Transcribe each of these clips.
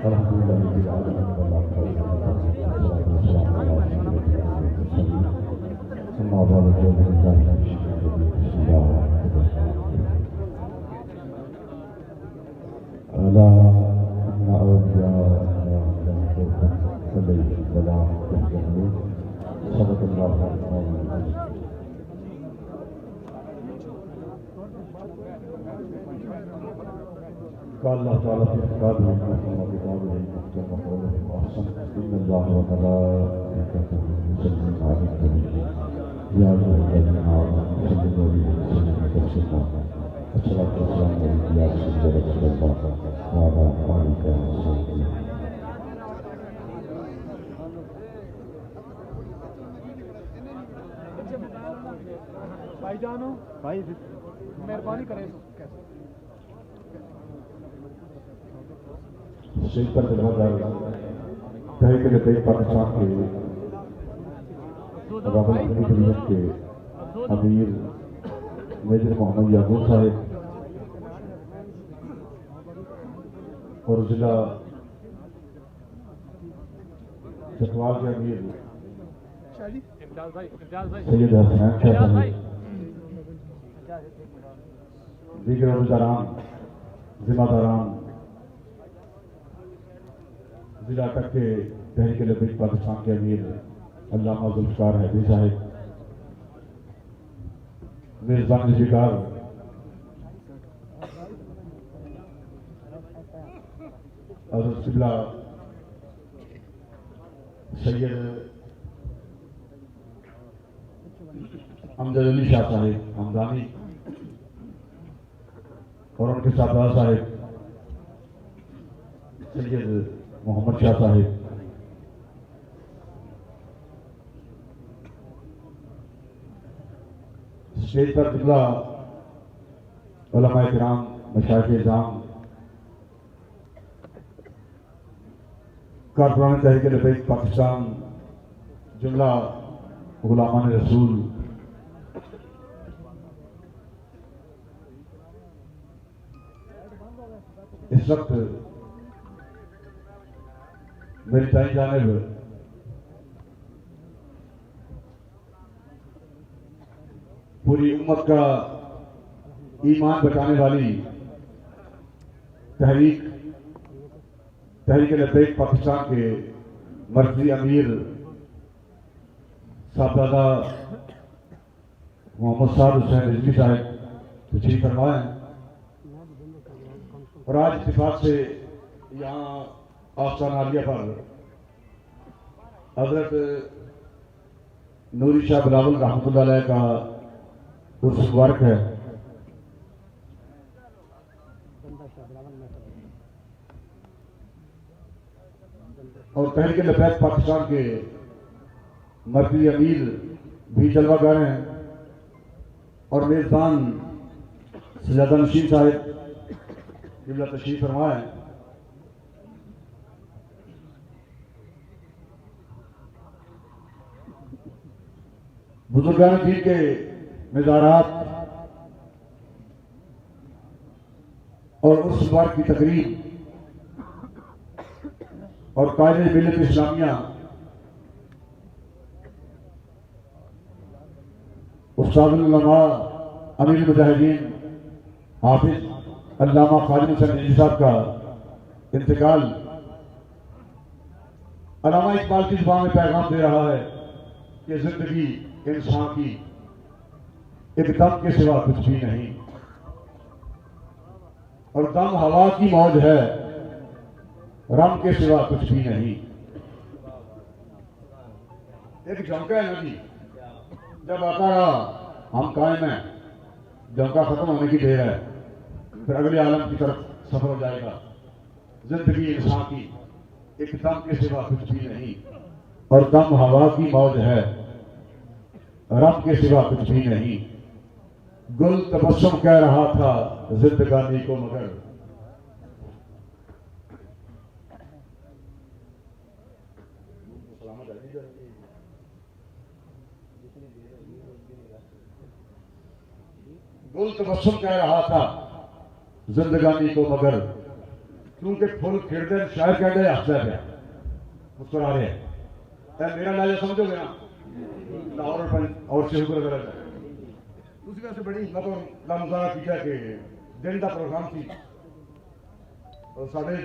الحمد لله رب العالمين والصلاة والسلام على أشرف المرسلين ثم بعد أعوذ بالله من الشيطان الرجيم بسم الله الرحمن الرحيم ألا إن أولياء الله لا خوف عليهم ولا هم يحزنون صدق الله العظيم. قال الله تعالى في كتابه المحكم وكتابه المحكم وقوله الأحسن إن الله وملائكته يصلون على النبي يا أيها الذين آمنوا صلوا عليه وسلموا تسليما. الصلاة والسلام عليك يا رسول الله وعلى آلك وصحبه. بھائی جانو بھائی مہربانی کریں شیخ پر دروازہ کہے کہ لطیف پاکستان کے راول حکومت کے امیر میجر محمد یعقوب صاحب اور ضلع چتوال کے امیر سید حسین شاہ صاحب دیگر عہدیداران ذمہ داران ضلع تک کے تحریک لبیک پاکستان کے امیر علامہ ذوالفقار حیدری صاحب میزبان نشیکار حضرت قبلہ سید امجد علی شاہ صاحب ہمدانی اور ان کے ساتھ صاحب سید محمد شاہ صاحب اسٹیج پر قبلہ علماء کرام مشائخ اعظام کارپوران تحریک لبیک پاکستان جملہ غلامان رسول اس وقت میری دائیں جانب پوری امت کا ایمان بچانے والی تحریک لبیک پاکستان کے مرکزی امیر صاحبزادہ محمد صاحب حسین رضوی صاحب تشریف فرما ہیں اور آج اتفاق سے یہاں آستان عالیہ پر حضرت نوری شاہ بلاول رحمۃ اللہ علیہ کا عرس مبارک ہے اور تحریک لبیک پاکستان کے مرکزی امیر بھی جلوہ گر ہیں اور میزبان سجادہ نشین صاحب قبلہ تشریف فرما ہے. بزرگان دین کے مزارات اور عرس مبارک کی تقریب اور قائد ملت اسلامیہ استاد العلماء امیر المجاہدین حافظ علامہ خالد حسین رضوی صاحب کا انتقال علامہ اقبال کی زبان میں پیغام دے رہا ہے کہ زندگی انسان کی ایک دم کے سوا کچھ بھی نہیں اور دم ہوا کی موج ہے رم کے سوا کچھ بھی نہیں. ایک جھونکا ہے نا جی جب آتا رہا ہم قائم ہیں جھونکا ختم ہونے کی دیر ہے پھر اگلے عالم کی طرف سفر ہو جائے گا. زندگی انسان کی ایک دم کے سوا کچھ بھی نہیں اور دم ہوا کی موج ہے رب کے سوا کچھ بھی نہیں. گل تبسم کہہ رہا تھا زندگانی کو مگر گل تبسم کہہ رہا تھا زندگانی کو مگر کیونکہ پھول کھڑتے ہیں شاید کہتے ہیں ہنستا پیا مسکرا رہے ہیں میرا لہجہ سمجھو گے نا لاہور اور شہر وغیرہ کا اس وجہ سے بڑی ہمت اور لامزارہ کیا کہ دن کا پروگرام تھی اور سارے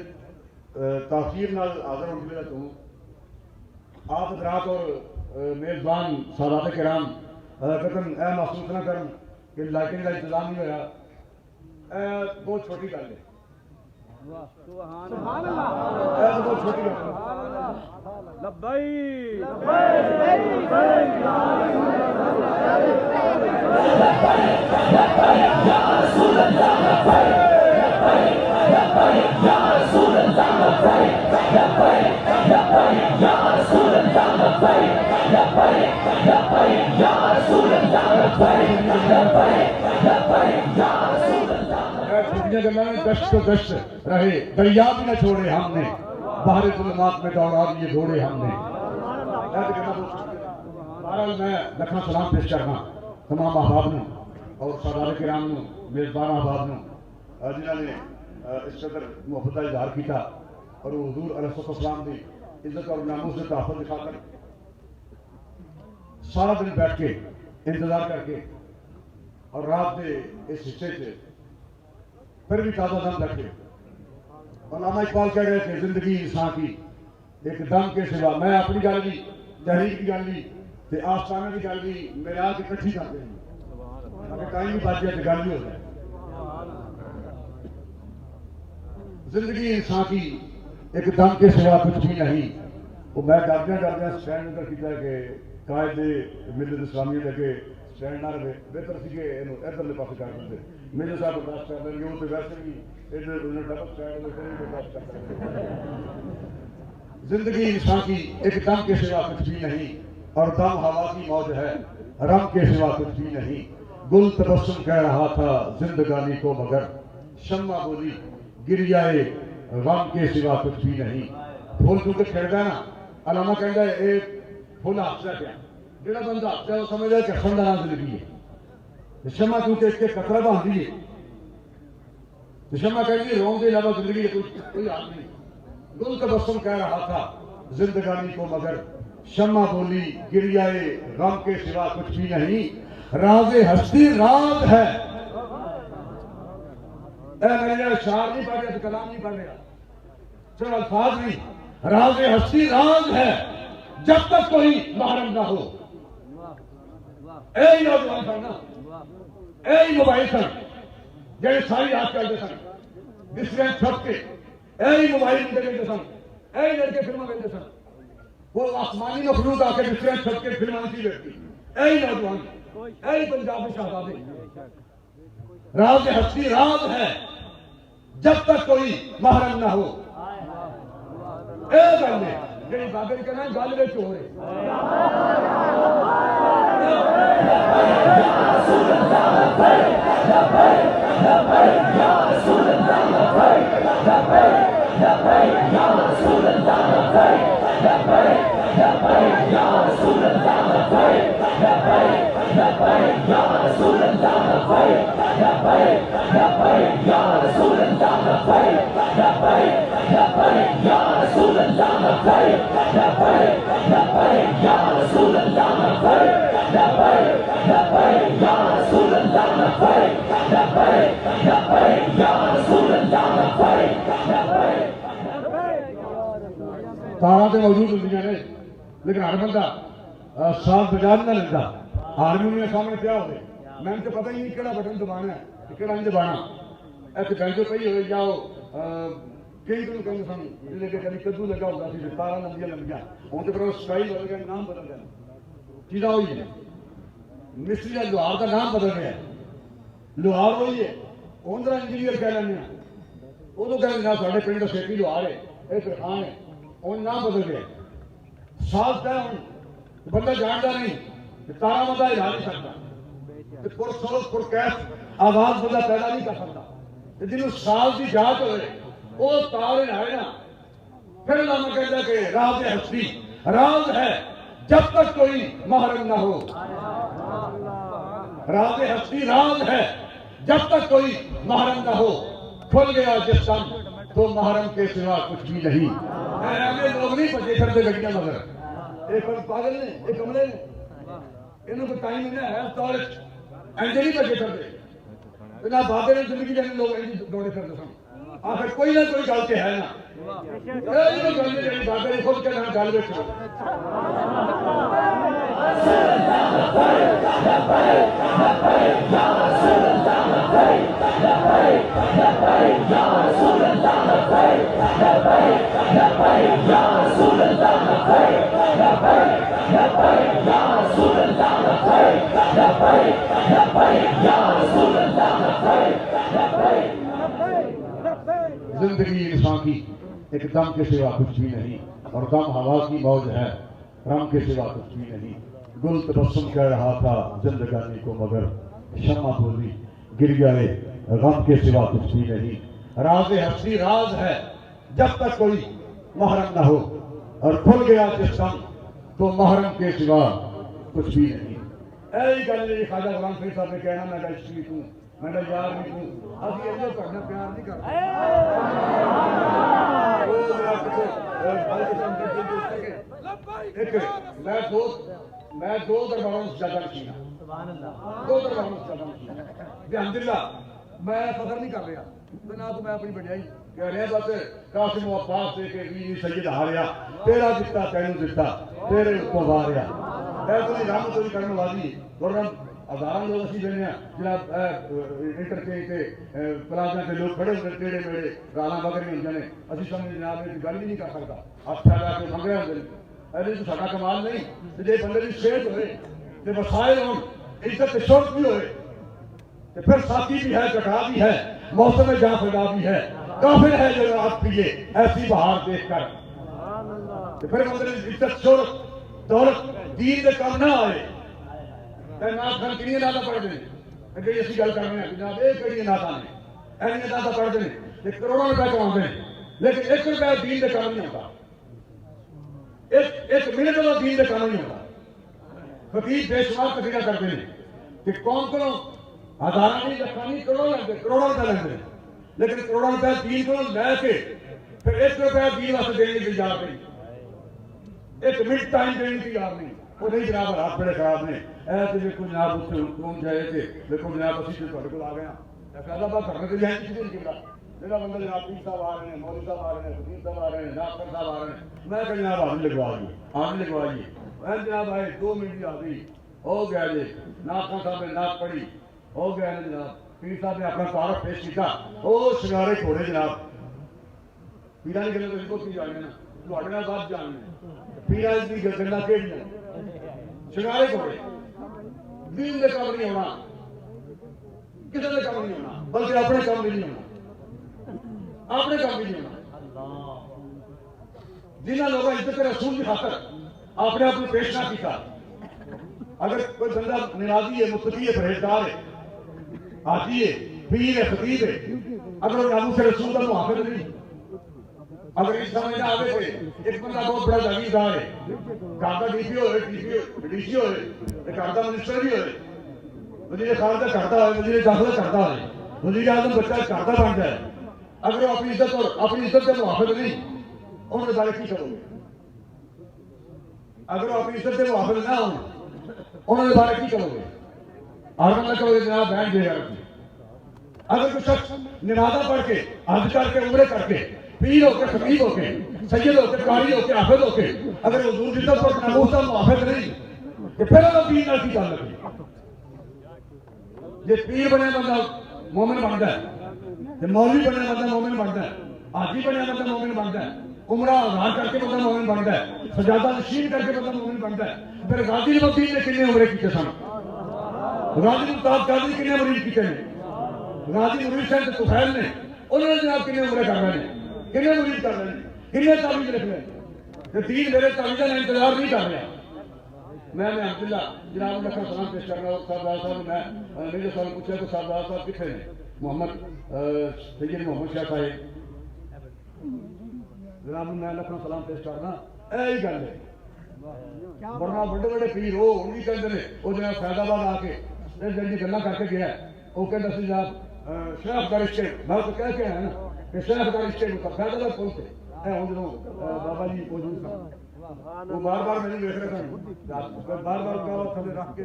تاخیر نال حاضر ہونے کے لیے تو آپ حضرات اور میزبان سادات کرام قدم اے محسوس نہ کرن کہ لائٹنگ کا انتظام نہیں ہوا بہت چھوٹی گل ہے سبحان اللہ بہت چھوٹی گل لبیک یا رسول اللہ یا رسول اللہ یا رسول اللہ دشت و دشت رہے دریا بھی نہ چھوڑے ہم نے باہر ظلمات میں دوڑا دیے گھوڑے ہم نے بہرحال میں لکھنا سلام پیش کرنا تمام احباب نے اور سردار کرام نے میزبان احباب نے جنہوں نے اس قدر محبت کا اظہار کیا اور حضور علیہ السلام کی عزت اور ناموس سے تحفظ دکھا کر سارا دن بیٹھ کے انتظار کر کے اور رات کے اس حصے سے پھر بھی تازہ دم رکھے علامہ اقبال کہہ رہے کہ زندگی انسان کی ایک دم کے سوا میں اپنی گل بھی تحریر کی گل بھی آستانے کی گل بھی میرے آ کے کٹھی کرتے ہیں اگر کہیں بھی بات جائے تو گل بھی ہو جائے زندگی انسان کی ایک دم کے سوا کچھ بھی نہیں وہ میں ڈردیا سٹینڈ اندر کیا کہ قائد ملت اسلامی لگے سٹینڈ نہ رہے بہتر سی کہ ادھر پاس کر دیں میرے صاحب برداشت کر دیں گے وہ تو ویسے بھی ادھر ڈبل سٹینڈ برداشت کر سکتے زندگی انسان کی ایک دم کے سوا کچھ بھی نہیں اور دم ہوا کی موج ہے رنگ کے سوا کچھ بھی نہیں گل تبسم کہہ رہا تھا زندگانی کو مگر شمع بولی گریائے غم کے سوا کچھ بھی نہیں پھول کیونکہ کھیلتا ہے نا علامہ کہتا ہے ایک پھول ہاتھ کیا جڑا بندہ ہاتھ ہے وہ سمجھتا ہے کہ ہسن کا نام زندگی ہے شمع کیونکہ اس کے قطرہ باندھی ہے تو شمع کہتی ہے روم کے علاوہ زندگی ہے کوئی حال نہیں گل تبسم کہہ رہا تھا زندگانی کو مگر شمع بولی گریائے غم کے سوا کچھ بھی نہیں راز ہستی راز ہے میرے اشعار نہیں پڑھ رہا تو کلام نہیں پڑھ رہا صرف الفاظ نہیں راز ہستی راز ہے جب تک کوئی محرم نہ ہو اے نوجوان سن اے موبائل سن جڑے ساری رات چلتے سن بسترے چھپ کے اے موبائل دیکھتے سن اے لڑکے فلمیں دیکھتے سن وہ آسمانی مخلوق آ کے بسترے چھپ کے فلمیں نہیں دیکھتی اے نوجوان اے پنجاب کے شہزادے راز ہستی راز ہے جب تک کوئی محرم نہ ہو اے بندے جڑی بابے کہنا گل وچ ہو رہے تارا تو موجود ہوں نے لیکن ہر بندہ ساتھ بجا نہ لیتا ہارمونیم سامنے پیا ہوئے میں تو پتہ ہی نہیں کہڑا بٹن دبانا ہے کہڑا نہیں دبانا ایک بینک پی ہوئے جاؤ کئی دن کہیں سن کہ کبھی کدو لگا ہوتا سی تارا لمبیاں لمبیاں ہوں تو پھر سٹائل بدل گیا نام بدل گیا چیزاں ہوئی ہے مستری لوہار کا نام بدل گیا لوہار ہوئی ہے اندر انجینئر کہہ لینا وہ تو کہیں سارے پنڈ کا سیٹی لوہار ہے یہ خان ہے اور نام بدل گیا ساتھ ہے بندہ جانتا نہیں تارا بندہ ہلا نہیں سکتا پرسوس پرکیف آواز بندہ پیدا نہیں کر سکتا جنہوں سال کی جانچ ہوئے وہ تار ہلائے نا پھر علامہ کہتا کہ راز ہستی راز ہے جب تک کوئی محرم نہ ہو راز ہستی راز ہے جب تک کوئی محرم نہ ہو کھل گیا جس دم تو محرم کے سوا کچھ بھی نہیں. ہمیں لوگ نہیں بچے کرتے گڈیاں مگر ایک پاگل نے ایک کملے نے انہوں کو ٹائم نہیں ہے تو ایسے نہیں بچے کرتے نہ بابے نے زندگی جانے لوگ ایسے دوڑے کرتے سن آخر کوئی نہ کوئی گل تو ہے نا بابے نے خود کے نام گل بیٹھا زندگی انسان کی ایک دم کے سوا کچھ بھی نہیں اور دم ہوا کی موج ہے رم کے سوا کچھ بھی نہیں. گل تبسم کہہ رہا تھا زندگانی کو مگر شمع بولی گر گئے غم کے سوا کچھ بھی نہیں. راز ہستی راز ہے جب تک کوئی محرم نہ ہو اور کھل گیا جس دم تو محرم کے سوا کچھ بھی نہیں. ایسی گل نہیں خواجہ غلام فرید صاحب نے کہنا میں عشقی ہوں میں یار بھی ہوں ابھی ایسے کرنا پیار نہیں کرنا میں دو درباروں سے زیادہ نہیں دو درباروں سے زیادہ نہیں الحمدللہ میں فخر نہیں کر رہا نہ تو میں اپنی بڑھائی کہہ رہے بس قاسم و عباس دے کے بھی سید ہاریا تیرا دتا تینوں دتا تیرے اتوں واریا اے تو رحمت تو کرنے والی ورنہ ہزاروں لوگ اسی دینے ہیں جناب انٹرچینج کے پلازا کے لوگ کھڑے ہوتے ٹیڑے میڑے گالاں بکری ہوندے نے اسی سمجھ جناب نے گل بھی نہیں کر سکتا ہاتھ پھیلا کے منگ رہے ہوندے ایسے تو ساڈا کمال نہیں جے بندے دی صحت ہوئے تے وسائل ہون عزت تے شوق بھی ہوئے تے پھر ساتھی بھی ہے جٹا بھی ہے موسم جہاں فدا بھی ہے کافر ہے جو رات پیے ایسی بہار دیکھ کر تے پھر بندے دی عزت شوق دولت دین دے کام نہ آئے نات خان کنیاں ناتا پڑھتے ہیں اگر اسی گل کرنے ہیں جناب ایک کڑی ناتا نے ایسی ناتا پڑھتے ہیں کروڑوں روپے کماتے ہیں لیکن ایک روپیہ دین دے کام نہیں ہوتا ایک منٹ والا دین دے کام نہیں ہوتا خطیب بے شمار تقریر کرتے ہیں کہ قوم کو ہزاروں نہیں لکھاں نہیں کروڑوں روپے لیندے ہیں لیکن کروڑوں روپے دین کو لے کے پھر ایک روپیہ دین واسطے دینے کی تیار نہیں ایک منٹ ٹائم دینے کی تیار نہیں وہ نہیں جناب رات بڑے خراب نے ایسے دیکھو جناب اس سے حکومت جائے تھے دیکھو جناب اسی سے تھوڑے کو آ گیا فیض آباد کرنے کے لیے کسی دن کی بڑا میرا بندہ جناب پیر صاحب آ رہے ہیں مولوی صاحب آ رہے ہیں خطیب صاحب آ رہے ہیں ناصر صاحب آ رہے ہیں میں کہ جناب آدمی لگوائیے میں جناب آئے 2 منٹ کی آدمی ہو گیا جی ناصر صاحب نے نعت پڑھی ہو گیا جناب پیر صاحب نے اپنا تعارف پیش کیا وہ شنگارے گھوڑے جناب پیرانی گلیں تو ان کو کی جانے نا تھوڑے نال بات جاننے پیرانی کی گلیں کہڑی شنگارے گھوڑے دین دے کام نہیں ہونا کسی دے کام نہیں ہونا بلکہ اپنے کام بھی نہیں ہونا اپنے کام بھی نہیں ہونا جنہاں لوگوں عزت رسول کی خاطر اپنے آپ کو پیش نہ کیتا اگر کوئی بندہ نمازی ہے متقی ہے پرہیزگار ہے حاجی ہے پیر ہے خطیب ہے اگر وہ ناموس رسول کا محافظ نہیں اگر اس سمجھ نہ آوے تھے ایک بندہ بہت بڑا جاگیردار ہے گھر کا ڈی سی ہوئے گھر کا منسٹر بھی ہوئے وزیر خارجہ کرتا ہے وزیر داخلہ کرتا ہے وزیر اعظم بچہ کرتا بن جائے اگر وہ اپنی عزت کے محافظ نہیں انہوں نے بارے کی کرو گے اگر وہ اپنی عزت کے محافظ نہ ہوں انہوں نے بارے کی کرو گے اور نہ کرو گے جناب بہن دے گا اگر کوئی شخص نمازہ پڑھ کے حج کر کے عمرے کر کے پیر ہو کے خطیب ہو کے سید ہو کے قاری ہو کے حافظ ہو کے اگر حضور کی طرف پر ناموس کا محافظ نہیں کہ پھر وہ دین نال کی گل لگی جی پیر بنے بندہ مومن بنتا ہے جی مولوی بنے بندہ مومن بنتا ہے حاجی بنے بندہ مومن بنتا ہے عمرہ اذان کر کے بندہ مومن بنتا ہے سجادہ نشین کر کے بندہ مومن بنتا ہے پھر غازی نعمتین نے کتنے عمرے کیتے سن غازی ممتاز قادری کتنے مرید کیتے ہیں غازی مرید صاحب طفیل نے انہوں نے جناب کتنے عمرے کر رہے ہیں کتنے مرید کر رہے ہیں کتنے تعویذ لکھ رہے ہیں دین میرے تعویذوں کا انتظار نہیں کر رہا میں الحمدللہ جناب نے سلام پیش کرنا صاحب صاحب میں میرے سوال پوچھا تو صاحب صاحب کتنے ہیں محمد سید محمد شاہ صاحب جناب میں لکھوں سلام پیش کرنا یہی گل ہے ورنہ بڑے بڑے پیر ہو ان بھی کہتے ہیں وہ جناب فیض آباد آ کے جلدی گلا کر کے گیا ہے وہ کہتا سی جناب شیخ کا رشتے میں تو کہہ کے آیا نا کہ شیخ کا رشتے میں فائدہ کا پہنچے اے ہوں جنوں بابا جی موجود تھا وہ بار بار میں دیکھ رہا تھا بار بار کا تھلے رکھ کے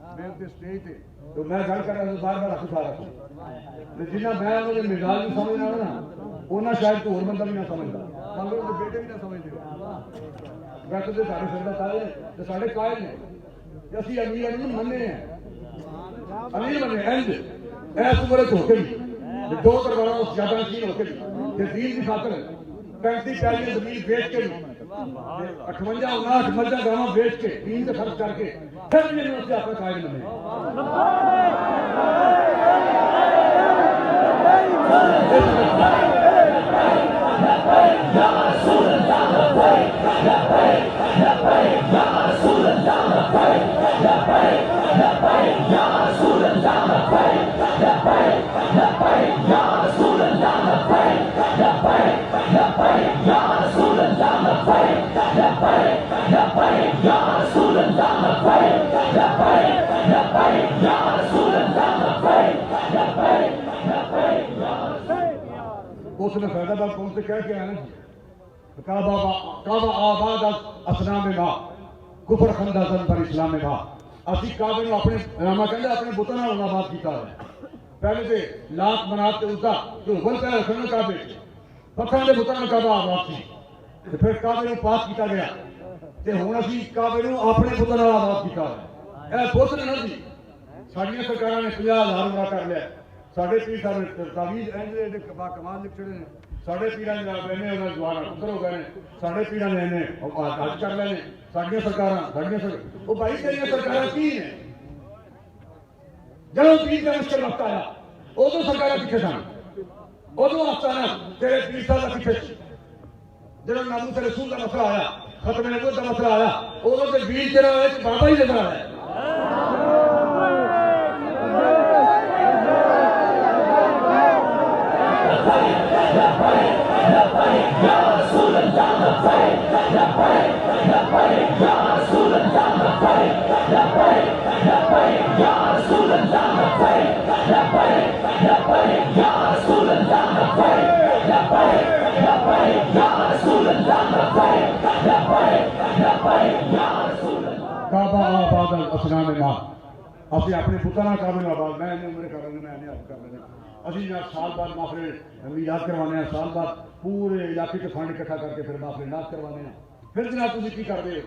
میں تے سٹیج تے تو میں گل کر رہا تھا بار بار ہاتھ اٹھا رہا تھا جنہ میں انہوں نے مزاج نہیں سمجھنا نا انہاں شاید تو اور بندہ بھی نہ سمجھدا مگر ان کے بیٹے بھی نہ سمجھدے بیٹھے تے سارے سردا تارے تے سارے قائل نے کہ اسی امیر نہیں مننے ہیں امیر بنے انج ایس عمر تو کے دو درباروں اس زیادہ نشین ہو کے کہ دین کی خاطر 35 40 زمین بیچ کے 58 59 مجھا گاواں بیچ کے دین کا خرچ کر کے پھر بھی انہوں نے اپنا قائد بنے اس نے فیض آباد قوم سے کہہ کے آنا کعبہ آباد اسلام ما کفر خندہ زن پر اسلام ما اسی کعبے نو اپنے نامہ کہندے اپنے بتاں نال آباد کیتا ہے پہلے تے لات منات تے عزا جو ہبل پہ رکھنے کعبے پتھراں دے بتاں نال کعبہ آباد سی تے پھر کعبے نو پاک کیتا گیا تے ہن اسی کعبے نو اپنے بتاں نال آباد کیتا ہے اے بت نے نہیں ساڈیاں سرکاراں نے 50,000 عمرہ کر لیا ساڈے پیر صاحب تعویذ اینڈ با کمال لکھ چھڑے نے ساڈے پیراں جناب نے انہاں جوان پتر ہو گئے ساڈے پیراں نے نے حج کر لے ساڈیاں سرکاراں او بھائی تیریاں سرکاراں کی ہیں جدوں پیر کا مشکل وقت آیا ادو سرکاراں کتنے سن ادو آستانہ تیرے پیر صاحب کا کتنے جدوں ناموس رسول کا مسئلہ آیا ختم نبوت کا مسئلہ آیا ادو تے بیچ تیرا ایک بابا ہی نظر آیا کعبہ آباد اسلام ما اسی اپنے پتراں کعبے آباد میں نے عمر کر لینا میں نے اب کر لینا اسی نہ سال بعد محفل میلاد کروانے ہیں سال بعد پورے علاقے کے فنڈ اکٹھا کر کے پھر محفل ناز کروانے ہیں پھر جناب تسی کی کر دے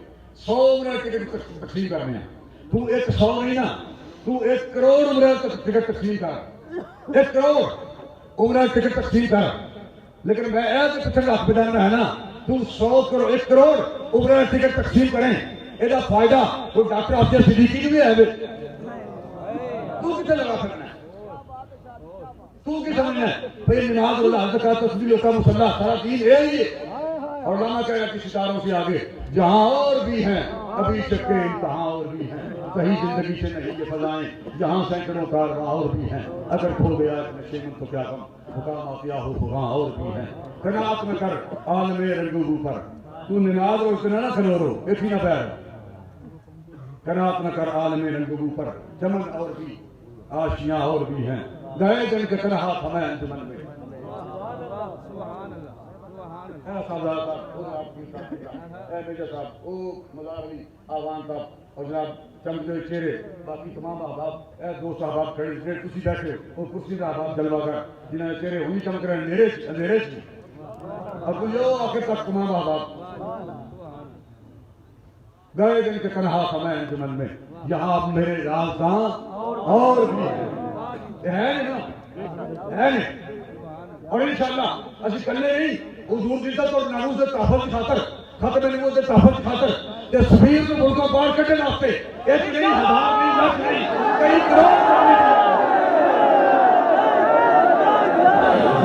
100 عمرہ ٹکٹ تقسیم کرنے ہیں تو 100 نہیں نا تو 1 کروڑ عمرہ ٹکٹ تقسیم کر 1 کروڑ عمرہ ٹکٹ تقسیم کر لیکن میں ایسے پیچھے رکھ بدانا ہے نا تو 100 کروڑ 1 کروڑ عمرہ ٹکٹ تقسیم کریں یہ فائدہ وہ ڈاکٹر افضل صدیقی بھی ہے تو کتنے لگا سکنا ہے تو کی سمجھنا ہے بھئی نماز اللہ زکات تسبیح کا مصلح سارا دین ہے یہ اور علامہ کہہ رہا کہ ستاروں سے آگے جہاں اور بھی ہیں ابھی شک امتحان اور بھی ہیں صحیح زندگی سے نہیں یہ فضائیں جہاں سینکڑوں کارواں اور بھی ہیں اگر کھو گیا نشے میں تو کیا غم حکام آفیہ ہو فغاں اور بھی ہیں قناعت میں کر عالم رنگو پر تو نماز اور اتنا نہ کھلو رو ایک ہی نہ پیر قناعت نہ کر عالم رنگو پر چمن اور بھی آشیاں اور بھی ہیں گئے جن کے طرح ہمیں انجمن میں اے میجر صاحب او مزار علی آوان صاحب اور جناب چمکتے چہرے باقی تمام احباب اے دوست احباب کھڑے جنہیں تسی بیٹھے اور کرسی کا احباب جلوہ کر جنہیں چہرے انہی چمک رہے ہیں اندھیرے سے اور کوئی آخر تک تمام احباب گئے جن کے تنہا ہمیں انجمن میں یہاں میرے رازداں اور بھی ہے نہیں اور انشاءاللہ اسی کلے نہیں حضور کی عزت اور ناموس کے تحفظ کی خاطر ختم نبوت کے تحفظ کی خاطر کہ سفیر کو ملکوں باہر کٹے واسطے ایک نہیں 1000 نہیں لاکھ نہیں کئی کروڑ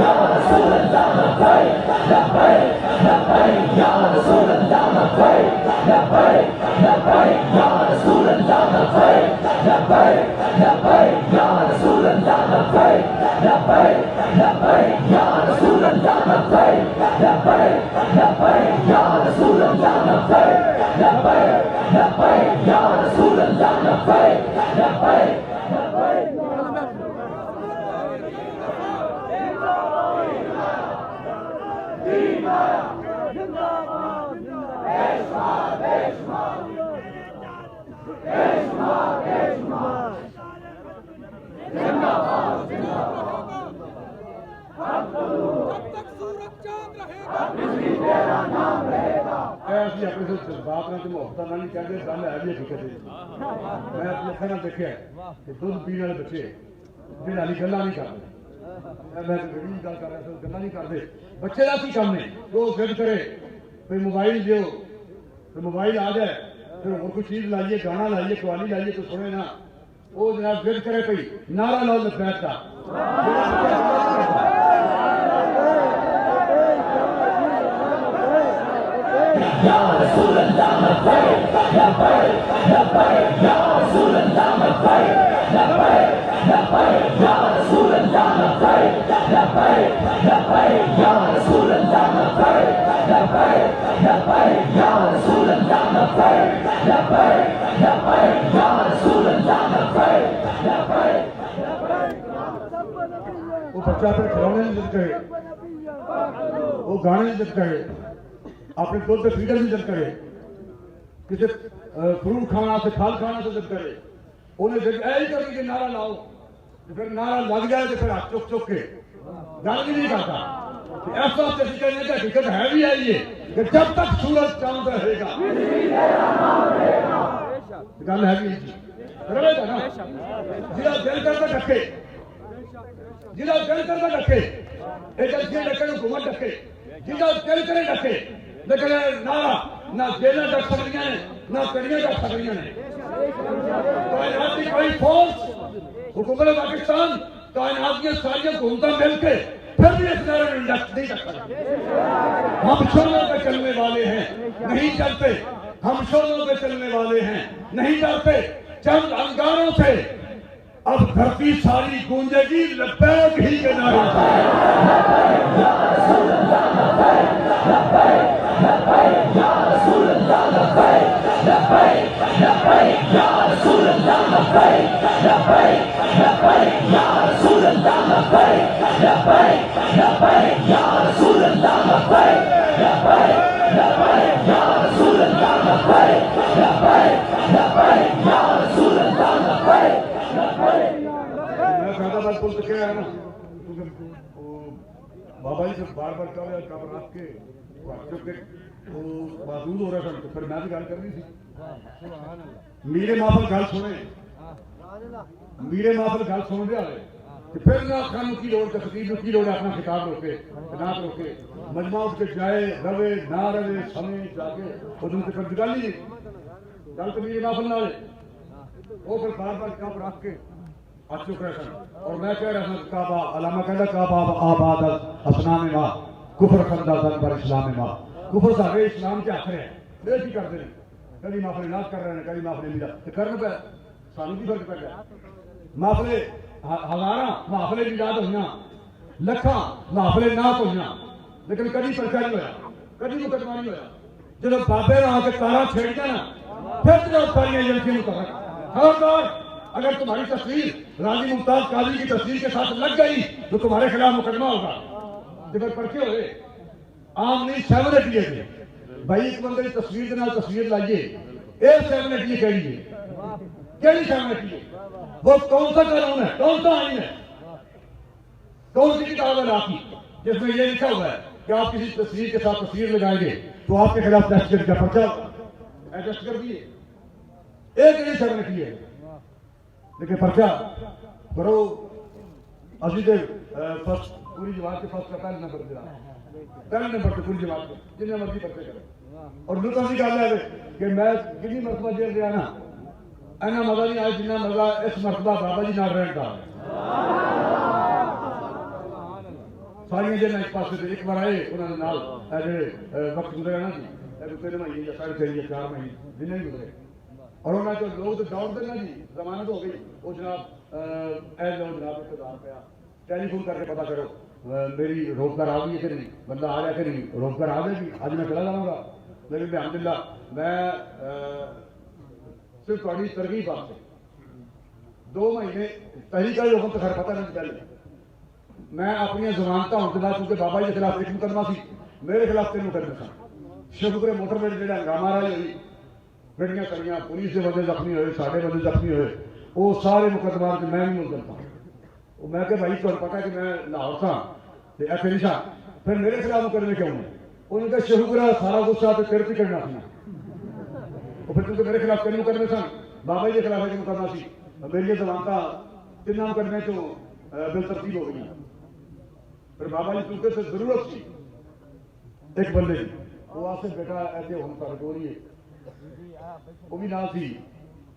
یا رسول اللہ لبیک لبیک لبیک یا رسول اللہ لبیک لبیک لبیک یا رسول اللہ لبیک لبیک لبیک یا رسول اللہ لبیک لبیک لبیک یا رسول اللہ لبیک لبیک لبیک یا رسول اللہ لبیک لبیک لبیک یا رسول اللہ لبیک لبیک لبیک ایسی اپنے سے جذبات نہ محبت نہ نہیں کہتے گل ہے بھی حقیقت میں اپنی اکھاں نال دیکھا کہ دودھ پینے والے بچے جن والی گلاں نہیں کرتے میں گل کر رہا تھا گلاں نہیں کرتے بچے کا کی کام ہے وہ ضد کرے کوئی موبائل دیو کوئی موبائل آ جائے پھر اور کوئی چیز لائیے گانا لائیے قوالی لائیے تو سنے نا وہ جناب ضد کرے پی نعرہ لاؤ لبیک کا یا رسول اللہ لبیک لبیک لبیک یا رسول اللہ لبیک لبیک لبیک یا رسول اللہ لبیک لبیک لبیک یا رسول اللہ لبیک لبیک لبیک یا رسول اللہ لبیک لبیک لبیک یا رسول اللہ لبیک لبیک وہ بچہ پھر کھلونے نہیں ضد کرے وہ گانے نہیں ضد کرے اپنے دودھ فیڈر نہیں ضد کرے کسی فروٹ کھانا سے پھل کھانا سے ضد کرے انہیں یہی کر کے نعرہ لاؤ پھر نعرہ لگ جائے تو پھر ہاتھ چک چک کے گل بھی نہیں کرتا ایسا کہنے کا حقیقت ہے بھی ہے یہ کہ جب تک سورج چاند رہے گا گل ہے بھی رہے گا نا جہاں دل کرتا ڈکے جہاں دل کرتا ڈکے ایجنسی ڈکے حکومت ڈکے جہاں دل کرے ڈکے لیکن نعرہ نہ جیلیں ڈک سکتی ہیں نہ کڑیاں ڈک سکتی ہیں کائنات کی کوئی فورس حکومت پاکستان کائنات کی ساری حکومتیں مل کے پھر بھی اس نعرے میں نہیں ڈک سکتے ہم شوروں پہ چلنے والے ہیں نہیں چلتے ہم شوروں پہ چلنے والے ہیں نہیں چلتے چند انگاروں سے اب دھرتی ساری گونجے گی لبیک ہی کے نعرے سے یا رسول اللہ لبیک لبیک لبیک یا رسول اللہ لبیک لبیک لبیک یا رسول اللہ لبیک لبیک لبیک یا رسول اللہ لبیک لبیک لبیک یا رسول اللہ لبیک لبیک لبیک یا رسول اللہ لبیک لبیک لبیک یا رسول اللہ لبیک میں فیض آباد پل سے کہہ رہا نا بابا جی سے بار بار کہا کب رکھ کے محدود ہو رہا تھا تو پھر میں بھی گل کرنی تھی میرے محفل گل سنے میرے محفل گل سن رہا ہے کہ پھر نہ خانوں کی لوڑ تقدیر کی لوڑ ہے اپنا خطاب روکے نعت روکے مجمع اٹھ کے جائے روے نہ روے سمے جا کے وہ دن سے پھر گل ہی نہیں گل تو میرے محفل نہ ہے وہ پھر بار بار کب رکھ کے چک رہے سن اور میں کہہ رہا تھا کعبہ علامہ کہتا کعبہ آباد اسنام ماں کفر خندہ زن پر اسلام ماں کفر سارے اسلام کے آخر ہیں بے کی کرتے ہیں کبھی محفل ناز کر رہے ہیں کبھی محفل میرا تو کرنا پہ سانو کی فرق پہ گیا محفل ہزاراں محفل میلاد ہوئیاں لکھاں محفل ناز ہوئیاں لیکن کبھی پرچہ نہیں ہوا کبھی مقدمہ نہیں ہوا جب بابے نے آ کے تارا چھیڑ دیا نا پھر جو ساری ایجنسی متحرک خبردار اگر تمہاری تصویر راضی ممتاز قاضی کی تصویر کے ساتھ لگ گئی تو تمہارے خلاف مقدمہ ہوگا جب پرچے ہوئے عام نہیں 780 تھے بھائی ایک بندے کی تصویر کے نال تصویر لائیے اے 780 کہڑی ہے کہڑی 780 ہے وہ کون سا قانون ہے کون سا آئین ہے کون سی کتاب ہے آپ کی جس میں یہ لکھا ہوا ہے کہ آپ کسی تصویر کے ساتھ تصویر لگائیں گے تو آپ کے خلاف دہشت کا پرچہ ایڈجسٹ کر دیے ایک نہیں 780 ہے لیکن پرچہ کرو اسی دے فرسٹ پوری جماعت کے فرسٹ کا پہلے نمبر دیا پہلے نمبر سے پوری جماعت کو جتنے مرضی پرچے کرے اور لطف کی گل ہے کہ میں کتنی مرتبہ جیل گیا نا اینا مزہ نہیں آیا جتنا مزہ اس مرتبہ بابا جی نال رہن کا ساری جیل ایک پاس سے ایک بار آئے انہوں نے نال جڑے وقت گزرے نا جی 3 مہینے یا 3.5 یا 4 مہینے جنہیں بھی گزرے اور انہوں نے جو لوگ تو دوڑ دے نا جی ضمانت ہو گئی وہ جناب اے لو جناب اقتدار پہ ٹیلی فون کر کے پتا کرو میری روزگار آ گئی ہے کہ نہیں بندہ آ گیا کہ نہیں روزگار آ جائے گی آج میں چلا جاؤں گا لیکن الحمدللہ میں صرف تھوڑی ترغیب واسطے 2 مہینے پہلی کا حکم تو خیر پتہ نہیں پہلے میں اپنی ضمانتیں ہونے کے بعد کیونکہ بابا جی کے خلاف ایک مقدمہ سی میرے خلاف 3 مقدمے سن شکر موٹر میں جڑا ہنگامہ رہی ہوئی گڑیاں کڑیاں پولیس کے بندے زخمی ہوئے ساڑھے بندے زخمی ہوئے وہ سارے مقدمات میں نہیں ملزم تھا میں کہ بھائی تمہیں پتا کہ میں لاہور تھا ایسے نہیں تھا پھر میرے خلاف مقدمے کیوں نہیں ان کا شہرا سارا غصہ تو تیرے کرنا سی وہ پھر کیونکہ میرے خلاف تین مقدمے سن بابا جی کے خلاف ایک مقدمہ سی میری زمانتہ تین مقدمے تو بل ترتیب ہو گئی پھر بابا جی کیونکہ سے ضرورت سی ایک بندے کی وہ آپ سے بیٹا ایسے ہونے پر ہو رہی ہے وہ بھی نہ سی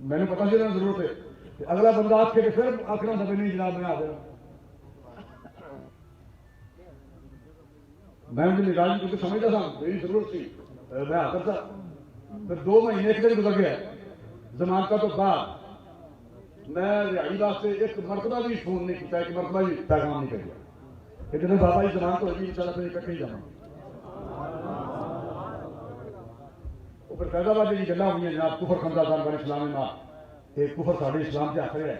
میں نے پتا چلا ضرورت ہے کہ اگلا بندہ آپ کے پھر آخر دفعہ نہیں جناب میں آ گیا میں ان کی نگاہ کیونکہ سمجھتا تھا میری ضرورت تھی میں آ کرتا پھر 2 مہینے ایک دن گزر گیا زمانتہ تو بعد میں رہائی واسطے ایک مرتبہ بھی فون نہیں کیا ایک مرتبہ بھی پیغام نہیں کر دیا کہ جنہیں بابا جی زمان تو ہوگی ان شاء اللہ پھر اکٹھے ہی جانا وہ پھر فیض آباد جی گلا ہوئی ہیں جناب کفر خمزہ خان بن اسلام ماں ایک کفر ساڑھے اسلام کے آخر ہے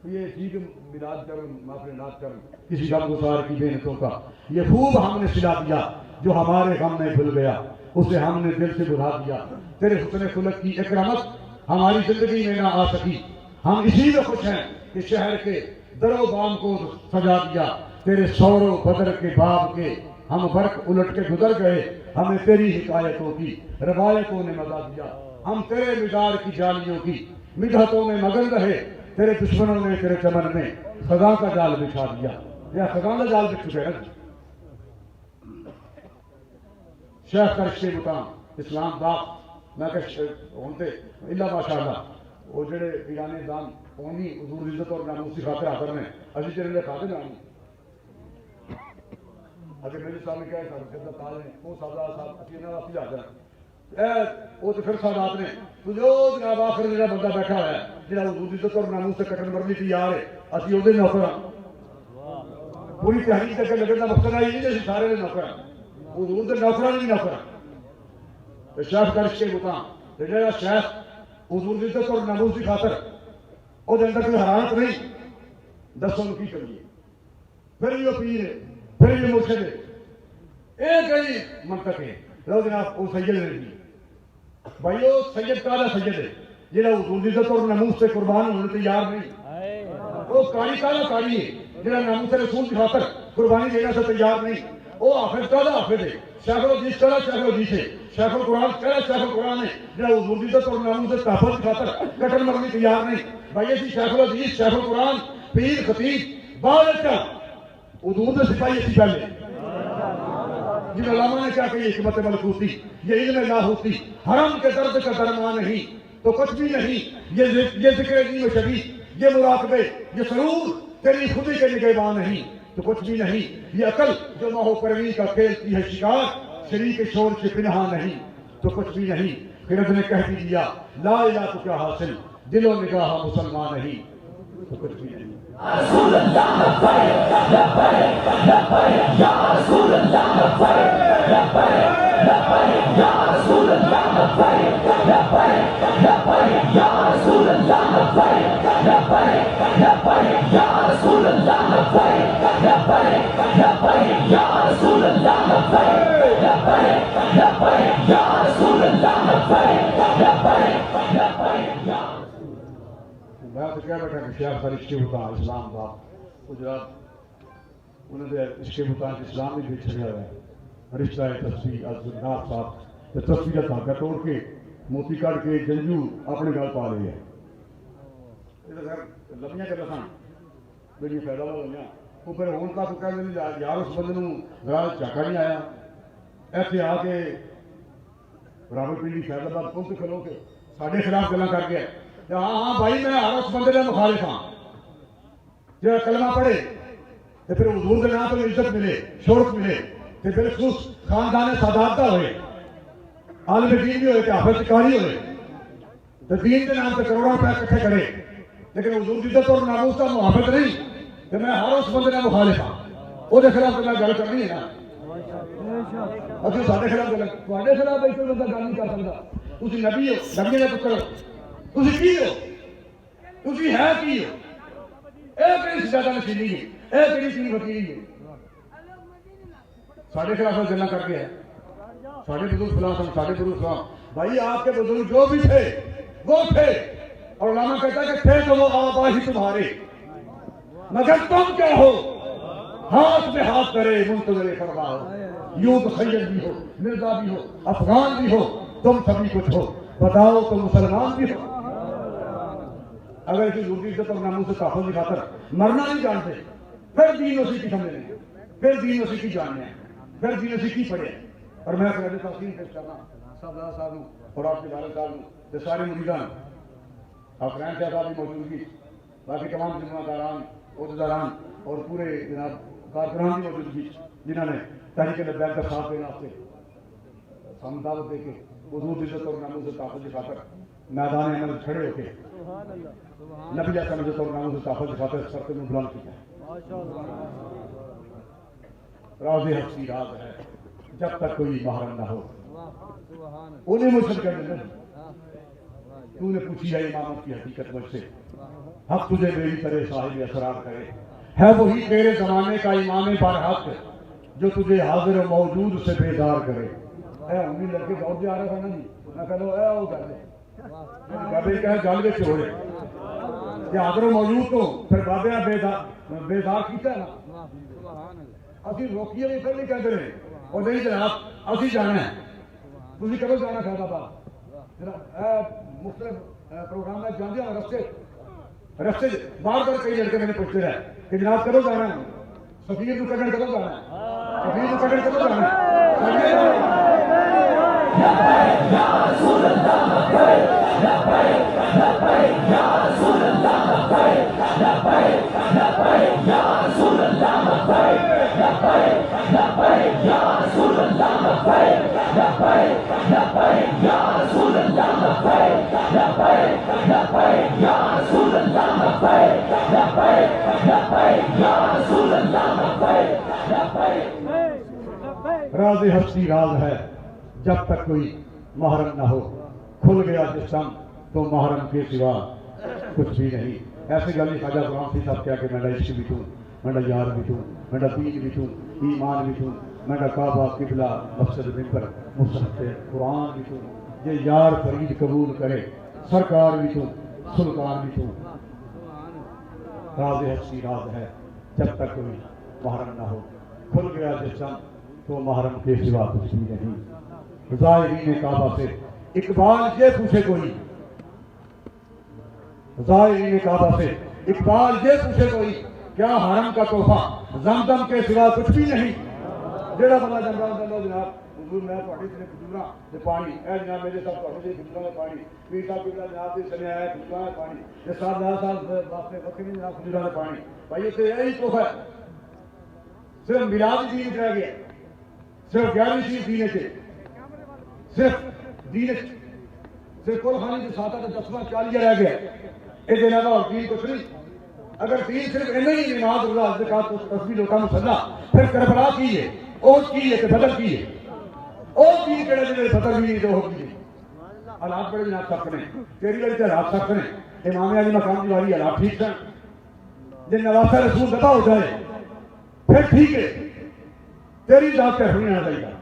یہ ٹھیک میلاد کرن معافرنات کرن کسی غم گسار کی بینتوں کا یہ خوب ہم نے سلا دیا جو ہمارے غم میں بھول گیا اسے ہم نے دل سے بھلا دیا تیرے حسن خلق کی اکرامت ہماری زندگی میں نہ آ سکی ہم اسی میں خوش ہیں کہ شہر کے در و بام کو سجا دیا تیرے سور و بدر کے باب کے ہم برق الٹ کے گزر گئے ہمیں تیری حکایتوں کی روایتوں نے مزا دیا ہم تیرے مدار کی جالیوں کی مدحتوں میں مگن رہے تیرے دشمنوں نے تیرے چمن میں خزاں کا جال بچھا دیا یا خزاں کا جال بچھ چکے شیخ کا رشتے مقام اسلام باغ میں کہ ہونتے اللہ ماشاءاللہ وہ جڑے ایرانی دان قومی حضور عزت اور ناموسی خاطر حاضر میں اسی چلے خاطر نام اگر میرے سامنے کیا ہے جدہ تاج نے وہ سادہ صاحب اکینا واسی حاضر وہ تو پھر سادات نے تو جو جناب آخر جنہا بندہ بیٹھا ہے جنہا حضور عزت اور ناموس سے کٹن مرنی تیار ہے اسی وہ دے نوکر پوری تحریک تک لگنا مقصد آئی نہیں جیسے سارے دے نوکر حضور دے نوکرہ نہیں نوکر شیخ کا رشتے مقام جنہا شیخ حضور عزت اور ناموس کی خاطر اور اندر کوئی حرارت نہیں دسوں کی کریے پھر یہ پیر ہے پھر یہ مرشد ہے ایک ہی منطق ہے لو جناب وہ سید ہے بھائیو سید کالا سید ہے جنہا حضور عزت اور ناموس سے قربان ہونے تیار نہیں وہ کاری کالا کاری ہے جنہا ناموس رسول کی خاطر قربانی دینا سے تیار نہیں وہ حافظ کالا حافظ ہے شیخ الحدیث کالا شیخ الحدیث ہے شیخ القرآن کالا شیخ القرآن ہے جنہا حضور عزت اور ناموس سے تحفظ کی خاطر کٹن مرنی تیار نہیں بھائی ایسی شیخ الحدیث شیخ القرآن پیر خطیب بعد اچھا حضور نے سپاہی اسی پہلے جن علامہ نے کیا کہی حکمت ملکوتی یہ علم لاہوتی حرم کے درد کا درمان نہیں تو کچھ بھی نہیں یہ ذکر عظیم شبی یہ مراقبے یہ سرور تیری خودی کے نگہبان نہیں تو کچھ بھی نہیں یہ عقل جو ماہو پروی کا کھیلتی ہے شکار شریک شور سے پنہا نہیں تو کچھ بھی نہیں خرد نے کہہ بھی دیا لا الہ تو کیا حاصل دل و نگاہ مسلمان نہیں تو کچھ بھی نہیں رسول اللہ لبیک لبیک لبیک یا رسول اللہ لبیک لبیک لبیک یا رسول اللہ لبیک لبیک لبیک یا رسول اللہ لبیک لبیک لبیک یا رسول اللہ لبیک لبیک لبیک یا رسول اللہ لبیک لبیک لبیک یا رسول اللہ لبیک لبیک لبیک یا میں تو کیا بیٹھا کہ شیخ کا رشتے ہوتا اسلام کا گجرات انہوں نے رشتے ہوتا اسلام بھی چھڑیا ہے رشتہ ہے تصویر عبدالناف صاحب تصویر کا دھاگا توڑ کے موتی کاٹ کے جنجو اپنے گل پا رہی ہے لمبیاں کر رکھا میری فائدہ ہو گیا وہ پھر ہوں کا تو کہہ دیں یار اس بندے گال چاکا نہیں آیا ایسے آ کے راول پنڈی فیض آباد پہنچ کھلو کے ساڈے خلاف گلاں کر کے ہاں ہاں بھائی میں ہر اس بندے کا مخالف ہاں جب کلمہ پڑھے تو پھر حضور کے نام تو عزت ملے شہرت ملے تو پھر خصوص خاندان سادات کا ہوئے عالم دین بھی ہوئے کہ حافظ کاری ہوئے تو دین کے نام پہ کروڑوں روپے اکٹھے کرے لیکن حضور کی عزت اور ناموس کا محافظ نہیں کہ میں ہر اس بندے کا مخالف ہاں وہ خلاف میں گل کرنی ہے نا اچھا سارے خلاف گل تھوڑے خلاف کوئی بندہ گل نہیں کر سکتا تھی نبی ہو نبی نے پتر تھی کی ہو تھی ہے کی ہو یہ کہڑی زیادہ نشینی ہے یہ کہڑی چیز وکیلی ہے سارے خلاف گلا کر کے ہے سارے بزرگ فلاں سن سارے بزرگ فلاں بھائی آپ کے بزرگ جو بھی تھے وہ تھے اور علامہ کہتا ہے کہ تھے تو وہ آبا ہی تمہارے مگر تم کیا ہو ہاتھ میں ہاتھ کرے منتظر فرما ہو. یوں تو سید بھی ہو, مرزا بھی ہو, افغان بھی ہو, تم سبھی کچھ ہو, بتاؤ تو مسلمان بھی ہو. اگر اسی روٹی عزت اور ناموس سے تحفظ کی خاطر مرنا نہیں جانتے, پھر دین اسی کی سمجھنے ہیں, پھر دین اسی کی جاننے ہیں, پھر دین اسی کی پڑھے. اور میں پہلے تقسیم پیش کرنا صاحب صاحب اور آپ کے والد صاحب سارے مریدان افغان صاحب کی موجودگی, باقی تمام ذمہ داران, عہدیداران اور پورے جناب کارکنان کی موجودگی جنہوں نے تحریک لبیک کا ساتھ دینا سے ہم دعوت دے کے حضور عزت اور ناموس سے تحفظ کی خاطر میدان عمل کھڑے ہو کے نبی جیسا عزت اور ناموس سے تحفظ کی خاطر سر میں بلند کیا ہے. راز حق کی راز ہے جب تک کوئی محرم نہ ہو. انہیں مرشد کرنے تو نے پوچھی ہے امامت کی حقیقت مجھ سے, حق تجھے میری طرح صاحب اسرار کرے. ہے وہی تیرے زمانے کا امام برحق جو تجھے حاضر و موجود سے بیدار کرے. اے امی لڑکے دور جا رہا تھا نا جی, میں کہہ لو اے وہ کر دے بابے کہے گل میں چھوڑے کہ حاضر و موجود تو پھر بابے بیدار کیتا ہے نا. اسی روکیے بھی پھر نہیں کہتے رہے اور نہیں جناب اسی جانا ہے. تھی کدو جانا خیر آباد مختلف پروگرام میں جانے رستے بار بار کئی لڑکے میں نے پوچھتے رہے کہ جناب کدو جانا ہے, سفیر کو کڈن کدو جانا ہے, سفیر کو کڈن کدو جانا ہے. راز ہستی راز ہے جب تک کوئی محرم نہ ہو. کھل گیا جسم تو محرم کے سوا کچھ بھی نہیں. ایسے گلی خواجہ غلام سی صاحب کیا کہ میں عشق بھی توں, میں یار بھی توں, میں دین بھی توں, ایمان بھی توں, میں کعبہ قبلہ مقصد منبر مصحف قرآن بھی توں. یہ یار فرید قبول کرے سرکار بھی توں, سلطان بھی توں. راز ہستی راز ہے جب تک کوئی محرم نہ ہو. کھل گیا جسم تو محرم کے سوا کچھ بھی نہیں. زائرین کعبہ سے اقبال یہ پوچھے کوئی, زائرین کعبہ سے اقبال یہ پوچھے کوئی, کیا حرم کا تحفہ زمزم کے سوا کچھ بھی نہیں. جیڑا بندہ جنگا ہوتا جناب حضور میں تھوڑی سے کھجوراں تے پانی, اے جناب میرے صاحب تھوڑی سے کھجوراں تے پانی, پیر صاحب قبلہ جناب دے چلے آئے کھجوراں تے پانی, تے صاحب صاحب واسطے وقت نہیں جناب کھجوراں تے پانی. بھائی اسے یہی تحفہ ہے, صرف میلاد دین رہ گیا, صرف 11ویں دین سے, صرف دین صرف کل خانی کے ساتھ 10واں 40 رہ گیا. یہ دینا کا اور دین کچھ نہیں. اگر دین صرف ہی نماز روزہ زکات تسبیح لوٹا مصلی, پھر کربلا کی ہے اوج کی ہے کہ بدل کی ہے, اوج کی کہڑے جنہیں بدل بھی نہیں تو ہو کی. حالات بڑے جناب سخت نے, تیری والی تو حالات سخت نے. امام علی مقام کی والی حالات ٹھیک ہیں, جن نواسہ رسول دبا ہو جائے پھر ٹھیک ہے, تیری ذات پہ نہیں آنا چاہیے.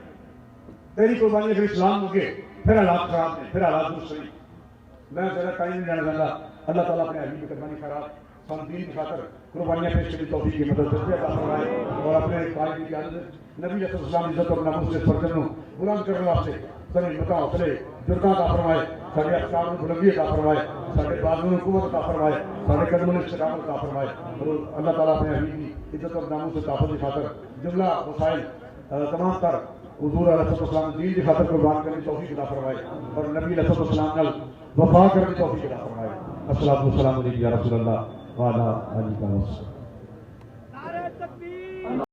تیری قربانی اگر اسلام ہو گئے پھر حالات خراب ہیں, پھر حالات درست نہیں. میں ذرا ٹائم نہیں جانا چاہتا. اللہ تعالیٰ اپنے حبیب کی قربانی خراب ہم دین کی خاطر قربانیاں پیش کرنے توفیق کی مدد سے عطا فرمائے, اور اپنے قائد کی عادت نبی علیہ السلام عزت اور ناموس سے فرزند کو بلند کرنے واسطے سبھی متا حوصلے جرتا عطا فرمائے, سارے افکار کو بلندی عطا فرمائے, سارے بازو میں قوت عطا فرمائے, سارے قدموں میں استقامت عطا فرمائے. اور اللہ تعالیٰ اپنے حبیب کی عزت اور ناموس سے تحفظ کی خاطر جملہ مسائل تمام تر حضور علیہ السلام دین کی خاطر قربان کرنے توفیق عطا فرمائے, اور نبی علیہ السلام نال وفا کرنے توفیق عطا فرمائے. السلام علیکم یا رسول اللہ وعلیٰ آلہ وصحبہ.